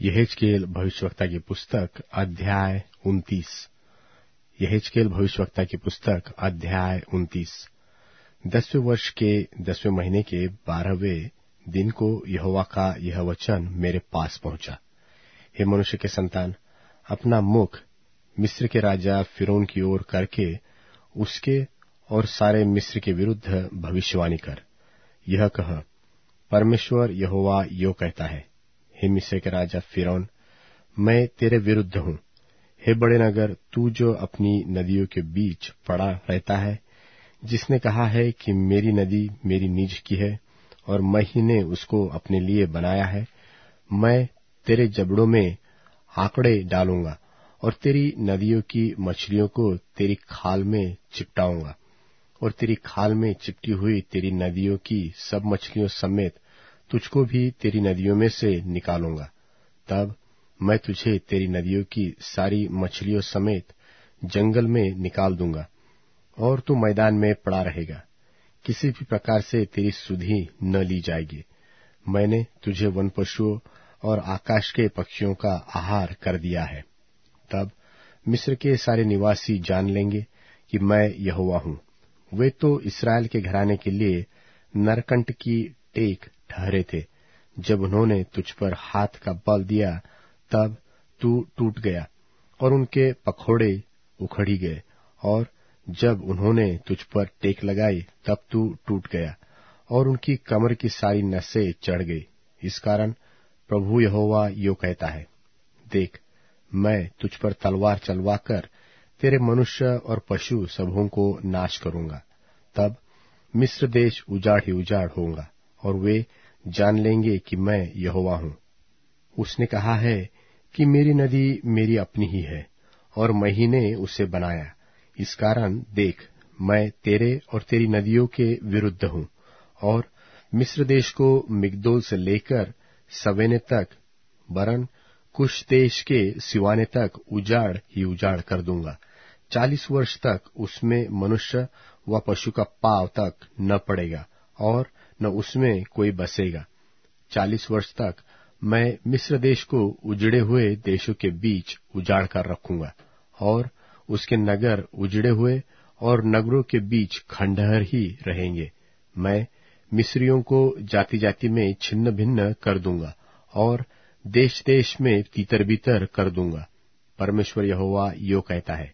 यहेजकेल भविष्यवक्ता की पुस्तक अध्याय 29। यहेजकेल भविष्यवक्ता की पुस्तक अध्याय 29। 10वें वर्ष के 10वें महीने के 12वें दिन को यहोवा का यह वचन मेरे पास पहुंचा। हे मनुष्य के संतान, अपना मुख मिस्र के राजा फिरौन की ओर करके उसके और सारे मिस्र के विरुद्ध भविष्यवाणी कर। यह कह, परमेश्वर यहोवा यो कहता है, हे मिस्र के राजा फिरौन, मैं तेरे विरुद्ध हूं। हे बड़े नगर, तू जो अपनी नदियों के बीच पड़ा रहता है, जिसने कहा है कि मेरी नदी मेरी निज की है और मैं ही ने उसको अपने लिए बनाया है, मैं तेरे जबड़ों में आंकड़े डालूंगा और तेरी नदियों की मछलियों को तेरी खाल में चिपटाऊंगा और तेरी खाल में चिपटी हुई तेरी नदियों की सब मछलियों समेत तुझको भी तेरी नदियों में से निकालूंगा। तब मैं तुझे तेरी नदियों की सारी मछलियों समेत जंगल में निकाल दूंगा और तू मैदान में पड़ा रहेगा। किसी भी प्रकार से तेरी सुधि न ली जाएगी। मैंने तुझे वन पशुओं और आकाश के पक्षियों का आहार कर दिया है। तब मिस्र के सारे निवासी जान लेंगे कि मैं यहोवा हूं। वे तो इस्राएल के घराने के लिए नरकंट की टेक ठहरे थे। जब उन्होंने तुझ पर हाथ का बल दिया, तब तू टूट गया और उनके पखोड़े उखड़ी गए, और जब उन्होंने तुझ पर टेक लगाई, तब तू टूट गया और उनकी कमर की सारी नसें चढ़ गई। इस कारण प्रभु यहोवा यो कहता है, देख, मैं तुझ पर तलवार चलवाकर तेरे मनुष्य और पशु सबों को नाश करूंगा। तब मिस्र देश उजाड़ ही उजाड़ होगा और वे जान लेंगे कि मैं यहोवा हूं। उसने कहा है कि मेरी नदी मेरी अपनी ही है और मैं ही ने उसे बनाया। इस कारण देख, मैं तेरे और तेरी नदियों के विरुद्ध हूं और मिस्र देश को मिग्दोल से लेकर सवेने तक, वरन कुश देश के सिवाने तक उजाड़ ही उजाड़ कर दूंगा। 40 वर्ष तक उसमें मनुष्य व पशु का पांव तक न पड़ेगा और न उसमें कोई बसेगा। 40 वर्ष तक मैं मिस्र देश को उजड़े हुए देशों के बीच उजाड़ कर रखूंगा और उसके नगर उजड़े हुए और नगरों के बीच खंडहर ही रहेंगे। मैं मिस्रियों को जाति जाति में छिन्न भिन्न कर दूंगा और देश देश में तीतर बीतर कर दूंगा। परमेश्वर यहोवा यो कहता है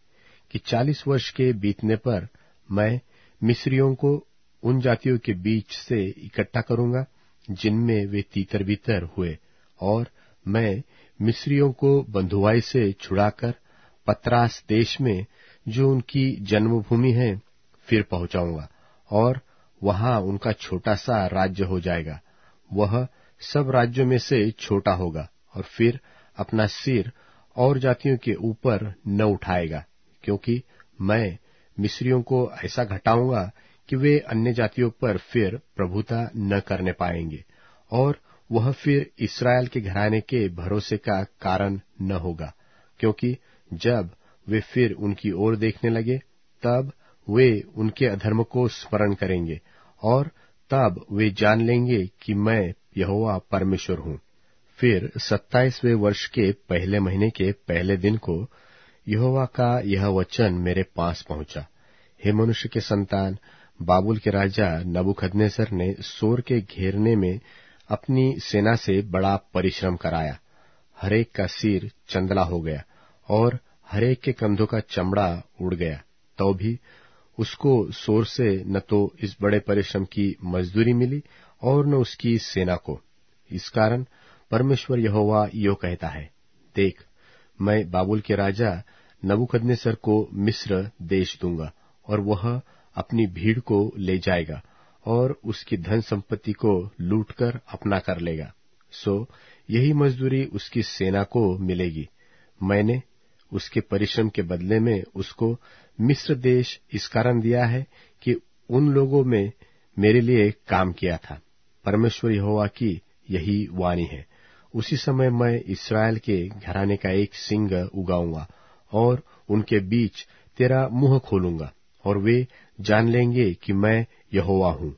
कि 40 वर्ष के बीतने पर मैं मिस्रियों को उन जातियों के बीच से इकट्ठा करूंगा जिनमें वे तीतर बीतर हुए, और मैं मिस्रियों को बंधुआई से छुड़ाकर पत्रास देश में, जो उनकी जन्मभूमि है, फिर पहुंचाऊंगा और वहां उनका छोटा सा राज्य हो जाएगा। वह सब राज्यों में से छोटा होगा और फिर अपना सिर और जातियों के ऊपर न उठाएगा, क्योंकि मैं मिस्रियों को ऐसा घटाऊंगा कि वे अन्य जातियों पर फिर प्रभुता न करने पाएंगे, और वह फिर इस्राएल के घराने के भरोसे का कारण न होगा, क्योंकि जब वे फिर उनकी ओर देखने लगे, तब वे उनके अधर्म को स्मरण करेंगे और तब वे जान लेंगे कि मैं यहोवा परमेश्वर हूं। फिर 27वें वर्ष के पहले महीने के पहले दिन को यहोवा का यह वचन मेरे पास पहुंचा। हे मनुष्य के संतान, बाबुल के राजा नबूकदनेस्सर ने सोर के घेरने में अपनी सेना से बड़ा परिश्रम कराया। हरेक का सिर चंदला हो गया और हरेक के कंधों का चमड़ा उड़ गया। तो भी उसको सोर से न तो इस बड़े परिश्रम की मजदूरी मिली और न उसकी सेना को। इस कारण परमेश्वर यहोवा यो कहता है, देख, मैं बाबुल के राजा नबूकदनेस्सर को मिस्र देश दूंगा और वह अपनी भीड़ को ले जाएगा और उसकी धन संपत्ति को लूटकर अपना कर लेगा। सो यही मजदूरी उसकी सेना को मिलेगी। मैंने उसके परिश्रम के बदले में उसको मिस्र देश इस कारण दिया है कि उन लोगों में मेरे लिए काम किया था। परमेश्वर यहोवा की यही वाणी है। उसी समय मैं इस्राएल के घराने का एक सिंग उगाऊंगा और उनके बीच तेरा मुंह खोलूंगा और वे जान लेंगे कि मैं यहोवा हूं।